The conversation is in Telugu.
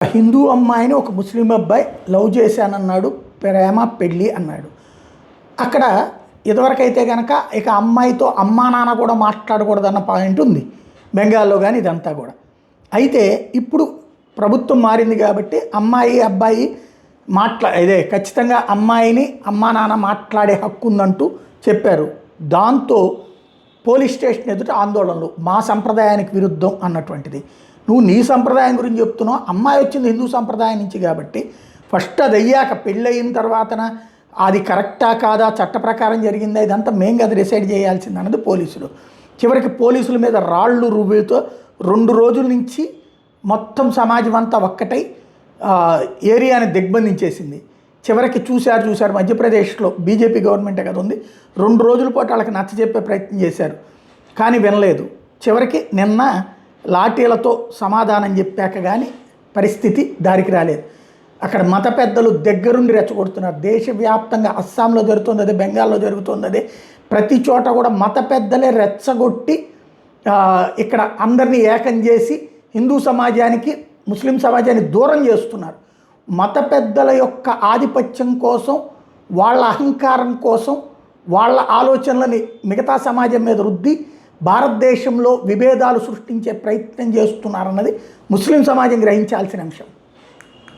హిందూ అమ్మాయిని ఒక ముస్లిం అబ్బాయి లవ్ చేశానన్నాడు, ప్రేమ పెళ్ళి అన్నాడు. అక్కడ ఇదివరకైతే కనుక ఇక అమ్మాయితో అమ్మా నాన్న కూడా మాట్లాడకూడదన్న పాయింట్ ఉంది బెంగాల్లో, కానీ ఇదంతా కూడా. అయితే ఇప్పుడు ప్రభుత్వం మారింది కాబట్టి అమ్మాయి అబ్బాయి ఇదే ఖచ్చితంగా అమ్మాయిని అమ్మా నాన్న మాట్లాడే హక్కు ఉందంటూ చెప్పారు. దాంతో పోలీస్ స్టేషన్ ఎదుట ఆందోళనలు, మా సంప్రదాయానికి విరుద్ధం అన్నటువంటిది. నువ్వు నీ సంప్రదాయం గురించి చెప్తున్నావు, అమ్మాయి వచ్చింది హిందూ సంప్రదాయం నుంచి కాబట్టి ఫస్ట్ అది అయ్యాక పెళ్ళయిన తర్వాతన అది కరెక్టా కాదా, చట్ట ప్రకారం జరిగిందా, ఇదంతా మేము కదా డిసైడ్ చేయాల్సింది అన్నది పోలీసులు. చివరికి పోలీసుల మీద రాళ్ళు రువ్వుతో 2 రోజుల నుంచి మొత్తం సమాజం అంతా ఒక్కటై ఏరియాని దిగ్బంధించేసింది. చివరికి చూశారు మధ్యప్రదేశ్లో బీజేపీ గవర్నమెంటే కదా ఉంది, 2 రోజుల పాటు వాళ్ళకి నచ్చజెప్పే ప్రయత్నం చేశారు, కానీ వినలేదు. చివరికి నిన్న లాఠీలతో సమాధానం చెప్పాక కానీ పరిస్థితి దారికి రాలేదు. అక్కడ మత పెద్దలు దగ్గరుండి రెచ్చగొడుతున్నారు. దేశవ్యాప్తంగా అస్సాంలో జరుగుతుంది అదే, బెంగాల్లో జరుగుతుంది అదే, ప్రతి చోట కూడా మత పెద్దలే రెచ్చగొట్టి ఇక్కడ అందరినీ ఏకం చేసి హిందూ సమాజానికి ముస్లిం సమాజాన్ని దూరం చేస్తున్నారు. మత పెద్దల యొక్క ఆధిపత్యం కోసం, వాళ్ళ అహంకారం కోసం, వాళ్ళ ఆలోచనలని మిగతా సమాజం మీద రుద్ది భారతదేశంలో విభేదాలు సృష్టించే ప్రయత్నం చేస్తున్నారన్నది ముస్లిం సమాజం గ్రహించాల్సిన అంశం.